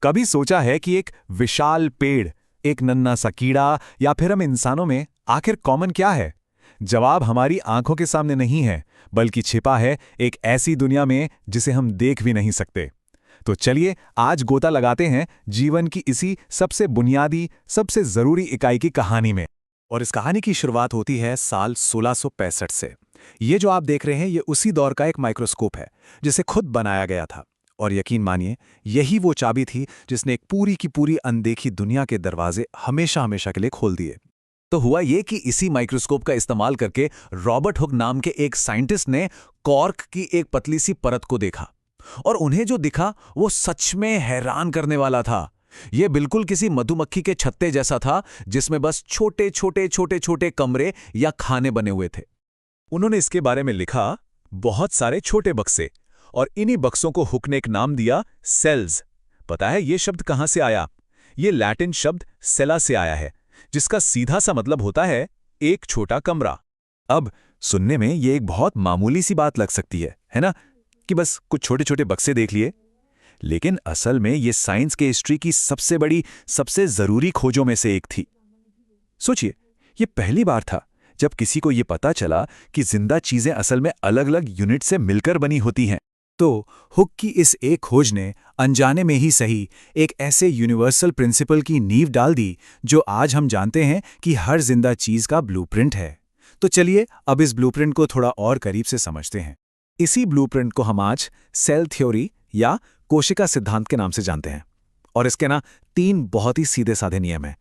कभी सोचा है कि एक विशाल पेड़, एक नन्हा सा कीड़ा या फिर हम इंसानों में आखिर कॉमन क्या है? जवाब हमारी आंखों के सामने नहीं है, बल्कि छिपा है एक ऐसी दुनिया में जिसे हम देख भी नहीं सकते। तो चलिए आज गोता लगाते हैं जीवन की इसी सबसे बुनियादी, सबसे जरूरी इकाई की कहानी में। और इस कहानी की शुरुआत होती है साल 1665 से। ये जो आप देख रहे हैं ये उसी दौर का एक माइक्रोस्कोप है जिसे खुद बनाया गया था। और यकीन मानिए, यही वो चाबी थी जिसने एक पूरी की पूरी अनदेखी दुनिया के दरवाजे हमेशा हमेशा के लिए खोल दिए। तो हुआ ये कि इसी माइक्रोस्कोप का इस्तेमाल करके रॉबर्ट हुक नाम के एक साइंटिस्ट ने कॉर्क की एक पतली सी परत को देखा। और उन्हें जो दिखा वो सच में हैरान करने वाला था। ये बिल्कुल किसी मधुमक्खी के छत्ते जैसा था जिसमें बस छोटे छोटे छोटे छोटे कमरे या खाने बने हुए थे। उन्होंने इसके बारे में लिखा, बहुत सारे छोटे बक्से, और इन्हीं बक्सों को हुक ने एक नाम दिया, सेल्स। पता है ये शब्द कहां से आया? ये लैटिन शब्द सेला से आया है, जिसका सीधा सा मतलब होता है एक छोटा कमरा। अब सुनने में ये एक बहुत मामूली सी बात लग सकती है ना, कि बस कुछ छोटे छोटे बक्से देख लिए। लेकिन असल में ये साइंस के हिस्ट्री की सबसे बड़ी, सबसे जरूरी खोजों में से एक थी। सोचिए, ये पहली बार था जब किसी को ये पता चला कि जिंदा चीजें असल में अलग अलग यूनिट से मिलकर बनी होती हैं। तो हुक की इस एक खोज ने अनजाने में ही सही एक ऐसे यूनिवर्सल प्रिंसिपल की नींव डाल दी जो आज हम जानते हैं कि हर जिंदा चीज का ब्लूप्रिंट है। तो चलिए अब इस ब्लूप्रिंट को थोड़ा और करीब से समझते हैं। इसी ब्लूप्रिंट को हम आज सेल थ्योरी या कोशिका सिद्धांत के नाम से जानते हैं। और इसके 3 बहुत ही सीधे साधे नियम हैं।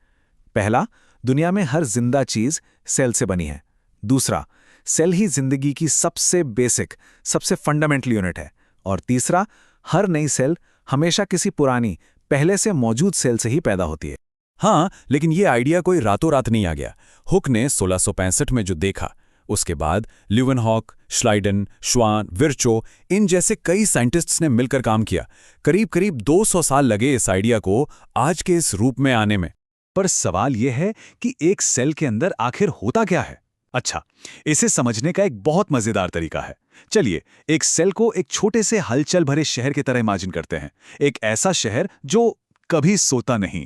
पहला, दुनिया में हर जिंदा चीज सेल से बनी है। दूसरा, सेल ही जिंदगी की सबसे बेसिक, सबसे फंडामेंटल यूनिट है। और तीसरा, हर नई सेल हमेशा किसी पुरानी, पहले से मौजूद सेल से ही पैदा होती है। हाँ, लेकिन ये आइडिया कोई रातों रात नहीं आ गया। हुक ने 1665 में जो देखा, उसके बाद ल्यूवेनहॉक, श्लाइडन, श्वान, विर्चो, इन जैसे कई साइंटिस्ट्स ने मिलकर काम किया। करीब करीब 200 साल लगे इस आइडिया को आज के इस रूप में आने में। पर सवाल यह है कि एक सेल के अंदर आखिर होता क्या है? अच्छा, इसे समझने का एक बहुत मजेदार तरीका है। चलिए एक सेल को एक छोटे से हलचल भरे शहर की तरह इमेजिन करते हैं। एक ऐसा शहर जो कभी सोता नहीं।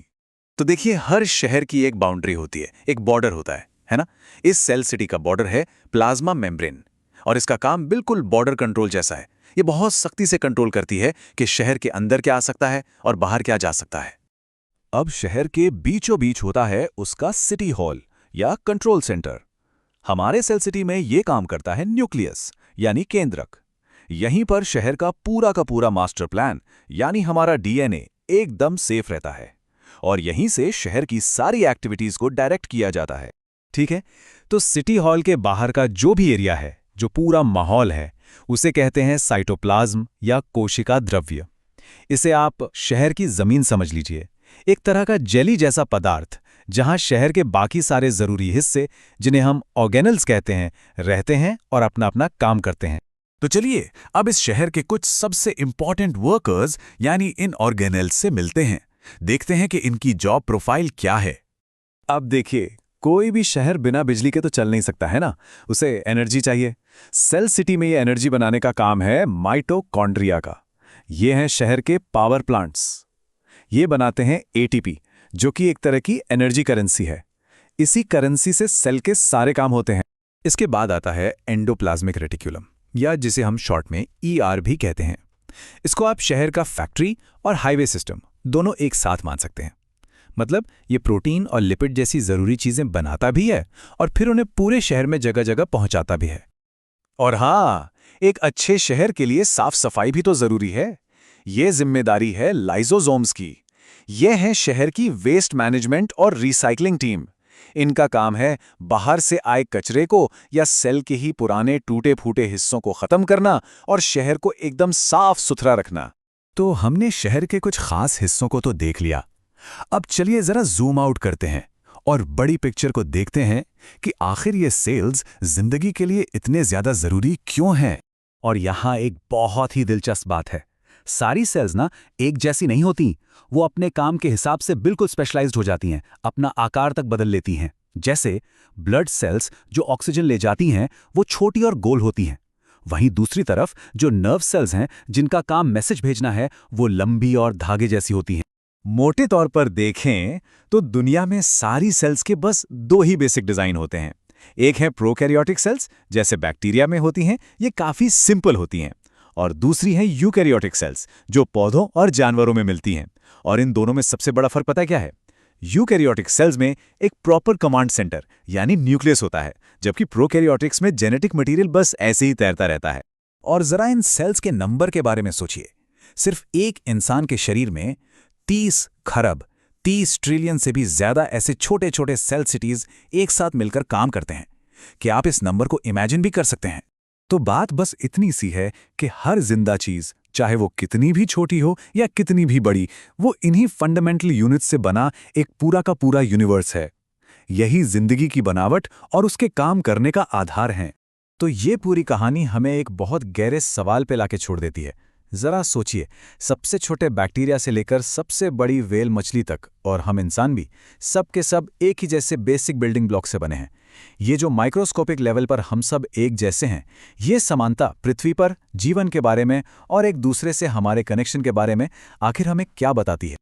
तो देखिए, हर शहर की एक बाउंड्री होती है, एक बॉर्डर होता है ना? इस सेल सिटी का बॉर्डर है प्लाज्मा मेम्ब्रेन, और इसका काम बिल्कुल बॉर्डर कंट्रोल जैसा है। ये बहुत सख्ती से कंट्रोल करती है कि शहर के अंदर क्या आ सकता है और बाहर क्या जा सकता है। अब शहर के बीचों बीच होता है उसका सिटी हॉल या कंट्रोल सेंटर। हमारे सेल सिटी में ये काम करता है न्यूक्लियस यानी केंद्रक। यहीं पर शहर का पूरा मास्टर प्लान यानी हमारा डीएनए एकदम सेफ रहता है, और यहीं से शहर की सारी एक्टिविटीज को डायरेक्ट किया जाता है। ठीक है, तो सिटी हॉल के बाहर का जो भी एरिया है, जो पूरा माहौल है, उसे कहते हैं साइटोप्लाज्म या कोशिका द्रव्य। इसे आप शहर की जमीन समझ लीजिए, एक तरह का जेली जैसा पदार्थ जहां शहर के बाकी सारे जरूरी हिस्से, जिन्हें हम ऑर्गेनल्स कहते हैं, रहते हैं और अपना अपना काम करते हैं। तो चलिए अब इस शहर के कुछ सबसे इंपॉर्टेंट वर्कर्स यानी इन ऑर्गेनल्स से मिलते हैं, देखते हैं कि इनकी जॉब प्रोफाइल क्या है। अब देखिए, कोई भी शहर बिना बिजली के तो चल नहीं सकता है ना, उसे एनर्जी चाहिए। सेल सिटी में ये एनर्जी बनाने का काम है माइटोकॉन्ड्रिया का। ये हैं शहर के पावर प्लांट्स। ये बनाते हैं एटीपी, जो कि एक तरह की एनर्जी करेंसी है। इसी करेंसी से सेल के सारे काम होते हैं। इसके बाद आता है एंडोप्लाज्मिक रेटिक्यूलम, या जिसे हम शॉर्ट में ईआर भी कहते हैं। इसको आप शहर का फैक्ट्री और हाईवे सिस्टम दोनों एक साथ मान सकते हैं। मतलब ये प्रोटीन और लिपिड जैसी जरूरी चीजें बनाता भी है और फिर उन्हें पूरे शहर में जगह जगह पहुंचाता भी है। और हाँ, एक अच्छे शहर के लिए साफ सफाई भी तो जरूरी है। ये जिम्मेदारी है लाइसोसोम्स की। ये हैं शहर की वेस्ट मैनेजमेंट और रिसाइकलिंग टीम। इनका काम है बाहर से आए कचरे को या सेल के ही पुराने टूटे फूटे हिस्सों को खत्म करना और शहर को एकदम साफ सुथरा रखना। तो हमने शहर के कुछ खास हिस्सों को तो देख लिया। अब चलिए जरा जूम आउट करते हैं और बड़ी पिक्चर को देखते हैं कि आखिर ये सेल्स जिंदगी के लिए इतने ज्यादा जरूरी क्यों हैं। और यहां एक बहुत ही दिलचस्प बात है, सारी सेल्स एक जैसी नहीं होती। वो अपने काम के हिसाब से बिल्कुल स्पेशलाइज्ड हो जाती हैं, अपना आकार तक बदल लेती हैं। जैसे ब्लड सेल्स जो ऑक्सीजन ले जाती हैं वो छोटी और गोल होती हैं, वहीं दूसरी तरफ जो नर्व सेल्स हैं जिनका काम मैसेज भेजना है वो लंबी और धागे जैसी होती हैं। मोटे तौर पर देखें तो दुनिया में सारी सेल्स के बस दो ही बेसिक डिजाइन होते हैं। एक है प्रोकैरियोटिक सेल्स, जैसे बैक्टीरिया में होती हैं, ये काफी सिंपल होती हैं। और दूसरी है यूकैरियोटिक सेल्स, जो पौधों और जानवरों में मिलती हैं। और इन दोनों में सबसे बड़ा फर्क पता है क्या है? यूकैरियोटिक सेल्स में एक प्रॉपर कमांड सेंटर यानी न्यूक्लियस होता है, जबकि प्रोकैरियोटिक्स में जेनेटिक मटेरियल बस ऐसे ही तैरता रहता है। और जरा इन सेल्स के नंबर के बारे में सोचिए। सिर्फ एक इंसान के शरीर में 30 खरब 30 ट्रिलियन से भी ज्यादा ऐसे छोटे छोटे सेल सिटीज एक साथ मिलकर काम करते हैं। क्या आप इस नंबर को इमेजिन भी कर सकते हैं? तो बात बस इतनी सी है कि हर जिंदा चीज, चाहे वो कितनी भी छोटी हो या कितनी भी बड़ी, वो इन्हीं फंडामेंटल यूनिट्स से बना एक पूरा का पूरा यूनिवर्स है। यही जिंदगी की बनावट और उसके काम करने का आधार है। तो ये पूरी कहानी हमें एक बहुत गहरे सवाल पे लाके छोड़ देती है। जरा सोचिए, सबसे छोटे बैक्टीरिया से लेकर सबसे बड़ी व्हेल मछली तक, और हम इंसान भी, सब के सब एक ही जैसे बेसिक बिल्डिंग ब्लॉक से बने हैं। ये जो माइक्रोस्कोपिक लेवल पर हम सब एक जैसे हैं, ये समानता पृथ्वी पर जीवन के बारे में और एक दूसरे से हमारे कनेक्शन के बारे में आखिर हमें क्या बताती है?